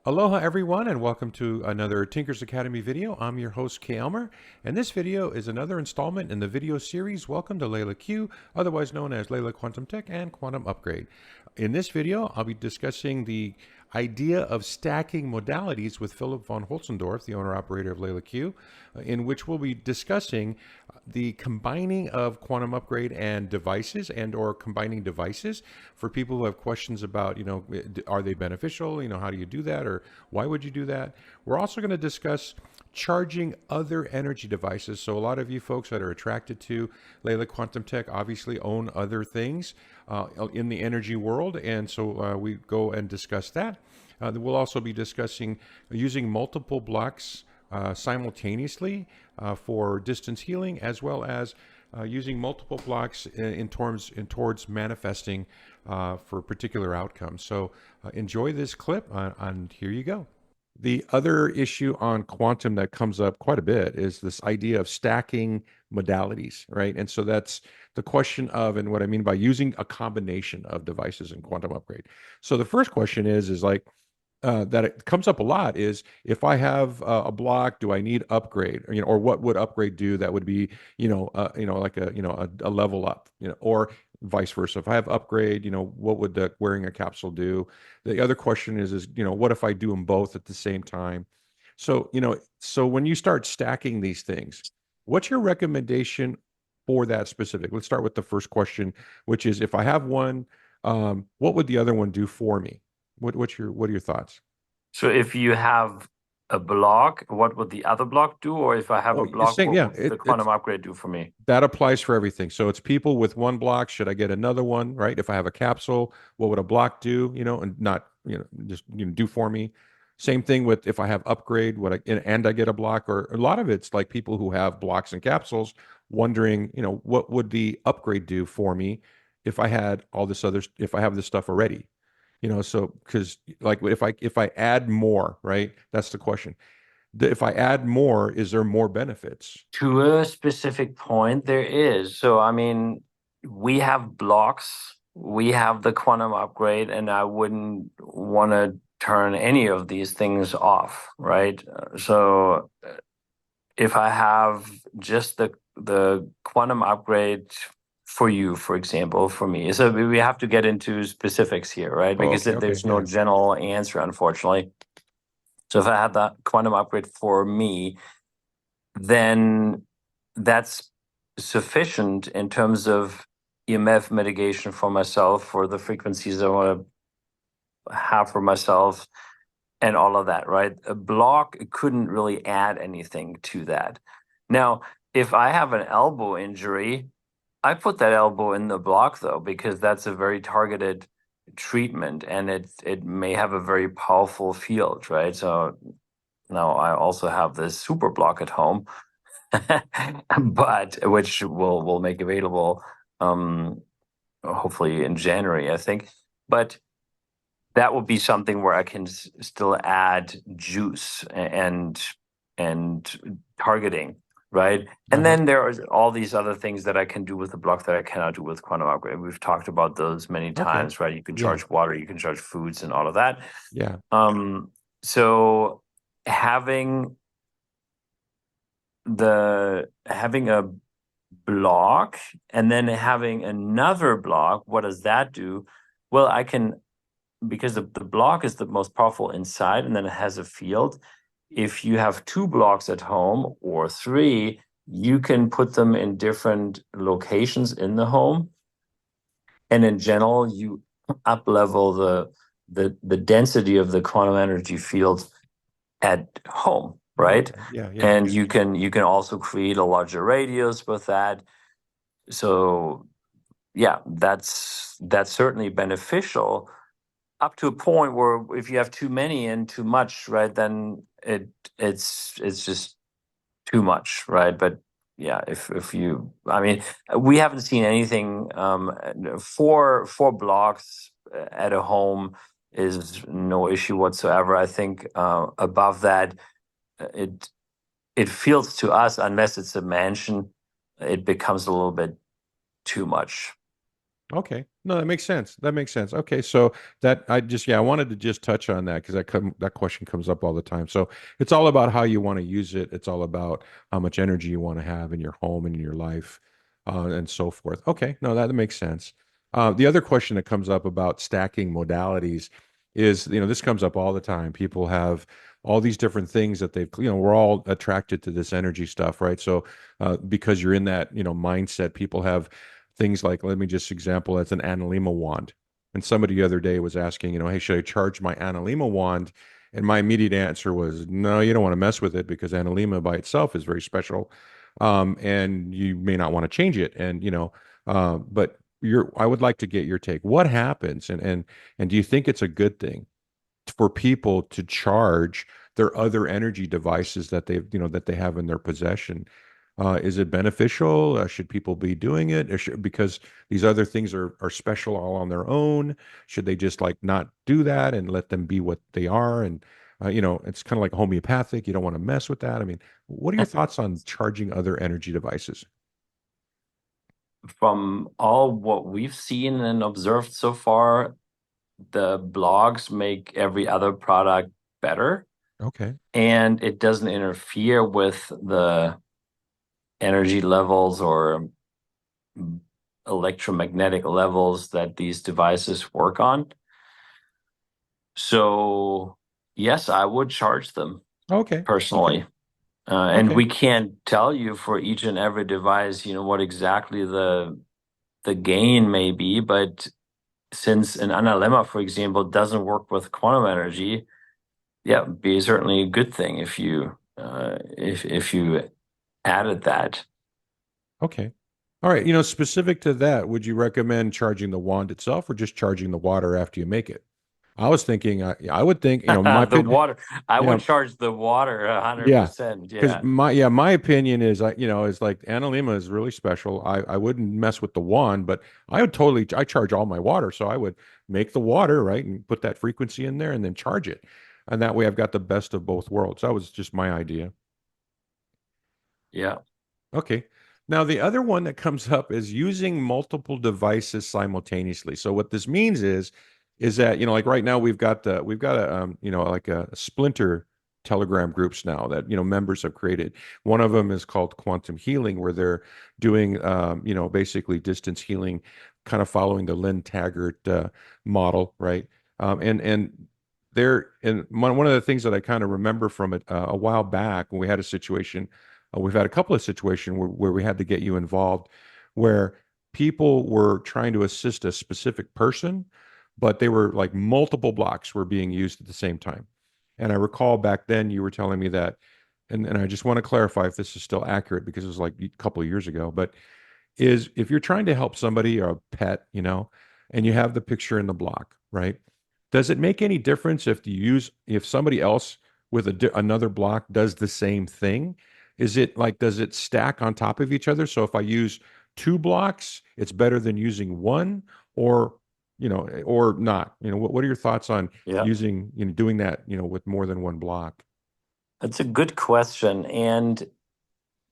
Aloha everyone and welcome to another Tinkers Academy video. I'm your host Kay Elmer, and this video is another installment in the video series Welcome to LeelaQ, otherwise known as Leela Quantum Tech and Quantum Upgrade. In this video, I'll be discussing the idea of stacking modalities with Philip von Holzendorf, the owner-operator of LeelaQ, in which we'll be discussing the combining of quantum upgrade and devices or combining devices for people who have questions about, are they beneficial? How do you do that? Or why would you do that? We're also going to discuss charging other energy devices. So a lot of you folks that are attracted to Leela Quantum Tech obviously own other things in the energy world. And so we go and discuss that. We'll also be discussing using multiple blocks simultaneously for distance healing, as well as using multiple blocks towards manifesting for particular outcomes. So enjoy this clip, and here you go. The other issue on quantum that comes up quite a bit is this idea of stacking modalities, right? And so that's the question of, and what I mean by using a combination of devices in quantum upgrade. So the first question is like, that it comes up a lot is, if I have a block, do I need upgrade? Or what would upgrade do that would be, like a level up, or vice versa. If I have upgrade, what would the wearing a capsule do? The other question is, what if I do them both at the same time? So, so when you start stacking these things, what's your recommendation for that specific? Let's start with the first question, which is, if I have one, what would the other one do for me? What are your thoughts? So if you have a block, what would the other block do? Or if I have Oh, a you're block, saying, what yeah, would the quantum upgrade do for me? that applies for everything. So it's people with one block. Should I get another one, right? If I have a capsule, what would a block do, and not, just, do for me? Same thing with if I have upgrade, and I get a block, or a lot of it's like people who have blocks and capsules wondering, what would the upgrade do for me if I had if I have this stuff already? So because like if I add more, right? That's the question. If I add more, is there more benefits? To a specific point, there is. So, I mean, we have blocks, we have the quantum upgrade, and I wouldn't want to turn any of these things off, right? So, if I have just the quantum upgrade for you, for example, for me, so we have to get into specifics here, right? Oh, Because okay, there's no yeah. general answer, unfortunately. So if I had that quantum upgrade for me, then that's sufficient in terms of EMF mitigation for myself, for the frequencies I want to have for myself, and all of that, right? A block couldn't really add anything to that. Now, if I have an elbow injury, I put that elbow in the block, though, because that's a very targeted treatment, and it may have a very powerful field, right? So now I also have this super block at home, but which we'll make available hopefully in January, I think. But that would be something where I can still add juice and targeting, right? And then there are all these other things that I can do with the block that I cannot do with quantum upgrade. We've talked about those many Okay. times, right? You can Yeah. charge water, you can charge foods, and all of that. Yeah. So having a block and then having another block, what does that do? Well, I can, because the block is the most powerful inside, and then it has a field. If you have two blocks at home or three, you can put them in different locations in the home, and in general, you up level the density of the quantum energy field at home, right? Okay. Yeah. Yeah. And you can also create a larger radius with that. So yeah, that's certainly beneficial, up to a point where if you have too many and too much, right, then it's just too much, right? But yeah, if you, I mean, we haven't seen anything. Four blocks at a home is no issue whatsoever. I think above that, it feels to us, unless it's a mansion, it becomes a little bit too much. Okay. No, that makes sense. That makes sense. Okay, so that I just I wanted to just touch on that because that question comes up all the time. So it's all about how you want to use it. It's all about how much energy you want to have in your home and in your life, and so forth. Okay, no, that makes sense. The other question that comes up about stacking modalities is, this comes up all the time. People have all these different things that they've, we're all attracted to this energy stuff, right? So, because you're in that, mindset, people have things like, let me just example, as an analema wand. And somebody the other day was asking, hey, should I charge my analema wand? And my immediate answer was, no, you don't want to mess with it because analema by itself is very special, and you may not want to change it. And but I would like to get your take. What happens, and do you think it's a good thing for people to charge their other energy devices that they have in their possession? Is it beneficial? Should people be doing it? Because these other things are special all on their own. Should they just like not do that and let them be what they are? And it's kind of like homeopathic. You don't want to mess with that. I mean, what are your thoughts on charging other energy devices? From all what we've seen and observed so far, the blogs make every other product better, Okay. and it doesn't interfere with the energy levels or electromagnetic levels that these devices work on. So, yes, I would charge them Okay. Okay. personally. And Okay. we can't tell you for each and every device, what exactly the gain may be, but since an analemma, for example, doesn't work with quantum energy, yeah, it'd be certainly a good thing if you added that. Okay. All right. Specific to that, would you recommend charging the wand itself or just charging the water after you make it? I was thinking, I would think, my The opinion, water, I yeah, would charge the water yeah. 100%. Because Yeah. my opinion is, is like analema is really special. I wouldn't mess with the wand, but I charge all my water. So I would make the water, right, and put that frequency in there and then charge it. And that way I've got the best of both worlds. That was just my idea. Yeah. Okay. Now, the other one that comes up is using multiple devices simultaneously. So what this means is that, like right now we've got a like a splinter Telegram groups now that, members have created. One of them is called Quantum Healing, where they're doing, basically distance healing, kind of following the Lynn Taggart model, right? And one of the things that I kind of remember from it a while back when we had a situation. We've had a couple of situations where we had to get you involved, where people were trying to assist a specific person, but they were like multiple blocks were being used at the same time. And I recall back then you were telling me that, and I just want to clarify if this is still accurate because it was like a couple of years ago, but is if you're trying to help somebody or a pet, and you have the picture in the block, right? Does it make any difference if somebody else with another block does the same thing? Is it like, does it stack on top of each other? So if I use two blocks, it's better than using one, or or not. What are your thoughts on Yeah. using, doing that, with more than one block? That's a good question. And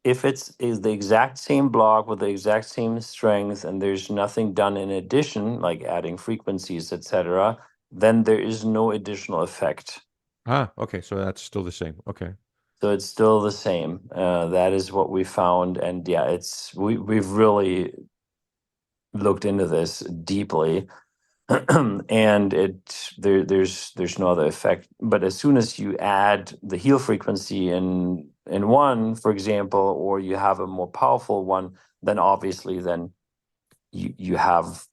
if it's is the exact same block with the exact same strength and there's nothing done in addition, like adding frequencies, etc., then there is no additional effect. Ah, okay, so that's still the same. Okay. So it's still the same. That is what we found, and yeah, we've really looked into this deeply, and there's no other effect. But as soon as you add the heal frequency in one, for example, or you have a more powerful one, then obviously then you have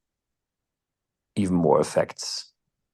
even more effects.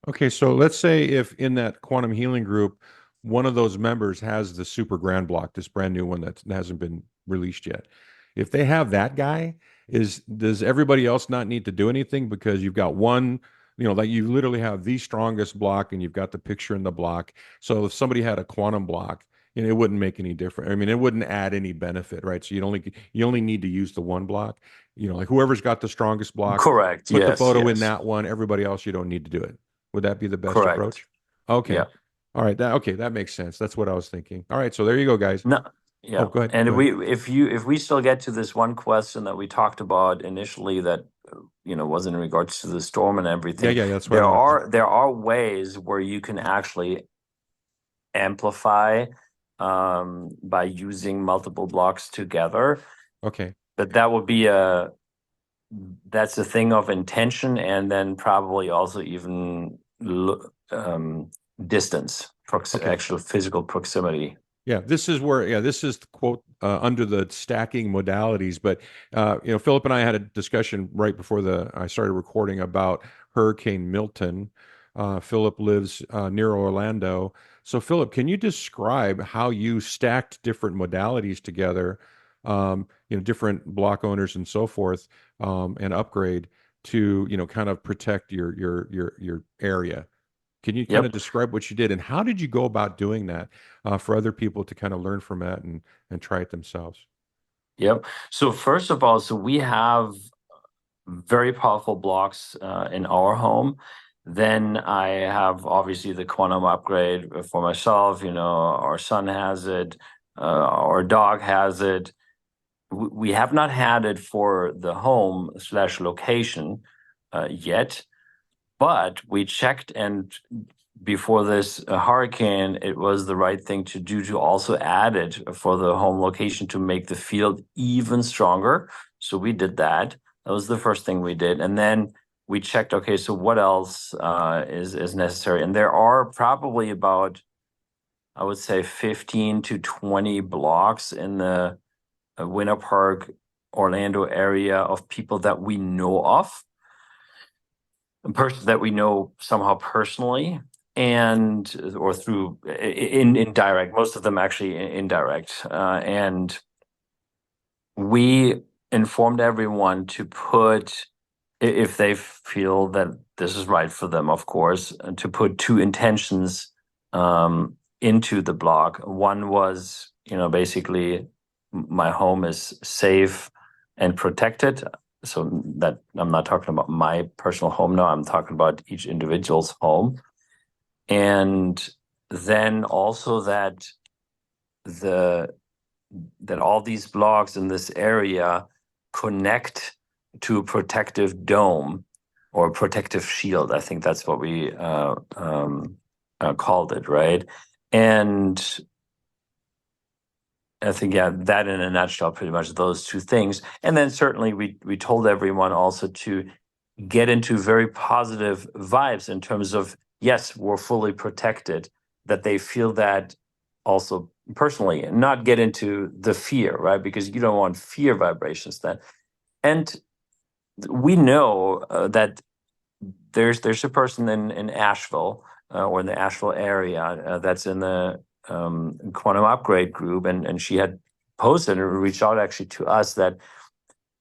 Okay, so let's say if in that quantum healing group, one of those members has the super grand block, this brand new one that hasn't been released yet. If they have that guy, does everybody else not need to do anything because you've got one, like you literally have the strongest block and you've got the picture in the block. So if somebody had a quantum block, it wouldn't make any difference. I mean, it wouldn't add any benefit, right? So you only need to use the one block. Like whoever's got the strongest block, Correct. put the Yes. photo in Yes. that one. Everybody else, you don't need to do it. Would that be the best Correct. approach? Okay. Yeah. All right. That makes sense. That's what I was thinking. All right. So there you go, guys. No. Yeah. Oh, go ahead. And Go ahead. if we still get to this one question that we talked about initially that was in regards to the storm and Yeah, everything, yeah, that's what I want. there are ways where you can actually amplify by using multiple blocks together. Okay. But that's a thing of intention, and then probably also even distance, Okay. actual physical proximity. Yeah, this is where, yeah, this is the quote under the stacking modalities. But Philip and I had a discussion right before I started recording about Hurricane Milton. Philip lives near Orlando. So, Philip, can you describe how you stacked different modalities together, different block owners and so forth, and upgrade to, kind of protect your area? Can you kind of Yep. describe what you did and how did you go about doing that for other people to kind of learn from that and try it themselves? Yep. So first of all, so we have very powerful blocks in our home. Then I have obviously the quantum upgrade for myself. Our son has it, our dog has it. We have not had it for the home slash location yet, but we checked, and before this hurricane, it was the right thing to do to also add it for the home location to make the field even stronger. So we did that. That was the first thing we did. And then we checked, okay, so what else is necessary? And there are probably about, I would say, 15 to 20 blocks in the Winter Park, Orlando area of people that we know of, person that we know somehow personally, and or through in indirect, most of them actually indirect, and we informed everyone to put, if they feel that this is right for them, of course, to put two intentions into the block. One was, basically, my home is safe and protected. So that I'm not talking about my personal home now, I'm talking about each individual's home. And then also the that all these blocks in this area connect to a protective dome or protective shield. I think that's what we called it, right? And I think, yeah, that in a nutshell, pretty much those two things. And then certainly we told everyone also to get into very positive vibes in terms of, yes, we're fully protected, that they feel that also personally, and not get into the fear, right? Because you don't want fear vibrations then. And we know that there's a person in Asheville or in the Asheville area that's in the quantum upgrade group, and she had posted and reached out actually to us that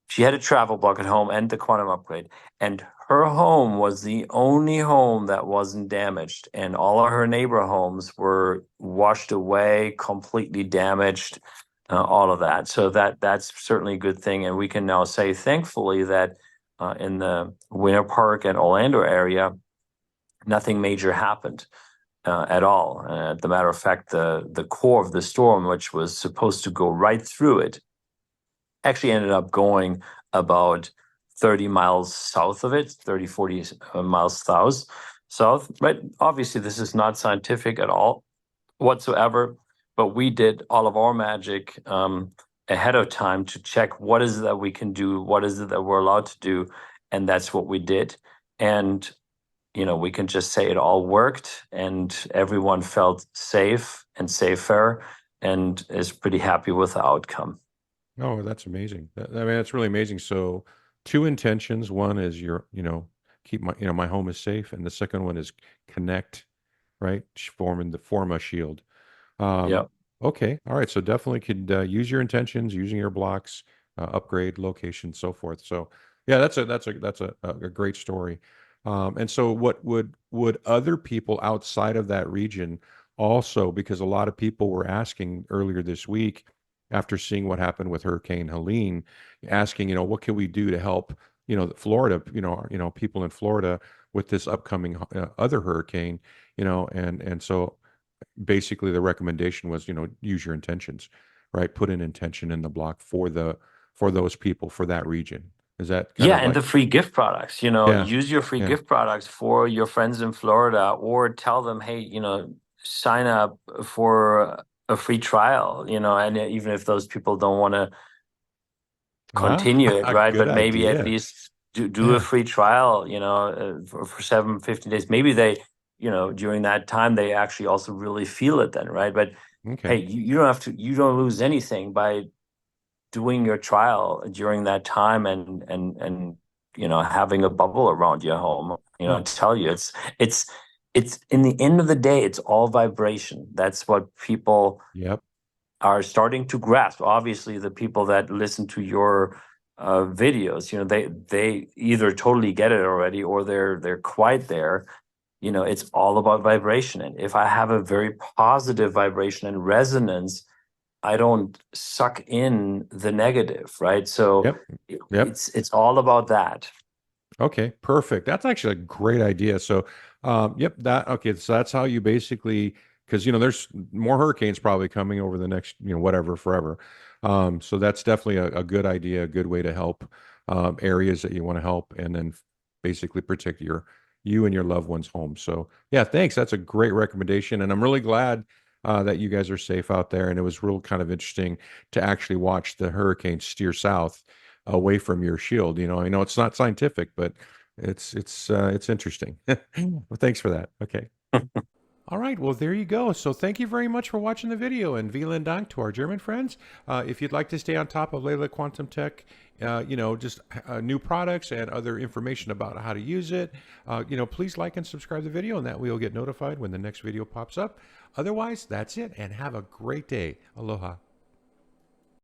she had a travel block at home and the quantum upgrade, and her home was the only home that wasn't damaged, and all of her neighbor homes were washed away, completely damaged, all of that. So that's certainly a good thing, and we can now say, thankfully, that in the Winter Park and Orlando area, nothing major happened at all. As a matter of fact, the core of the storm, which was supposed to go right through it, actually ended up going about 30 miles south of it, 30, 40 miles south. But obviously, this is not scientific at all whatsoever. But we did all of our magic ahead of time to check what is it that we can do, what is it that we're allowed to do. And that's what we did. And, we can just say it all worked and everyone felt safe and safer and is pretty happy with the outcome. Oh, that's amazing. I mean, that's really amazing. So, two intentions. One is keep my home is safe, and the second one is connect, right? Form a shield. Yeah. Okay, all right. So definitely could use your intentions, using your blocks, upgrade location, so forth. So yeah, that's a great story. And so, what would other people outside of that region also? Because a lot of people were asking earlier this week, after seeing what happened with Hurricane Helene, asking, what can we do to help, Florida, people in Florida with this upcoming other hurricane, and so basically the recommendation was, use your intentions, right? Put an intention in the block for those people for that region. Is that kind Yeah, of and like, the free gift products, yeah, use your free yeah, gift products for your friends in Florida, or tell them, hey, sign up for a free trial, and even if those people don't want to ah, continue it, right? good But maybe at idea. least do a Yeah, free trial, for 7, 15 days. Maybe they, during that time, they actually also really feel it then, right? But hey, okay, you don't have to, you don't lose anything by doing your trial during that time, and having a bubble around your home. I huh, tell you, it's in the end of the day, it's all vibration. That's what people yep, are starting to grasp. Obviously, the people that listen to your videos, they either totally get it already, or they're quite there. It's all about vibration, and if I have a very positive vibration and resonance, I don't suck in the negative, right? So yep, yep. it's all about that. Okay, perfect. That's actually a great idea. So, yep, that okay. So that's how you basically, because there's more hurricanes probably coming over the next, whatever, forever. So that's definitely a good idea, a good way to help areas that you want to help, and then basically protect you and your loved ones' home. So, yeah, thanks. That's a great recommendation, and I'm really glad that you guys are safe out there. And it was real kind of interesting to actually watch the hurricane steer south away from your shield. I know it's not scientific, but it's interesting. Well, thanks for that. Okay. All right, well, there you go. So thank you very much for watching the video, and vielen Dank to our German friends. If you'd like to stay on top of Leela Quantum Tech, just new products and other information about how to use it, please like and subscribe to the video, and that way you'll get notified when the next video pops up. Otherwise, that's it, and have a great day. Aloha.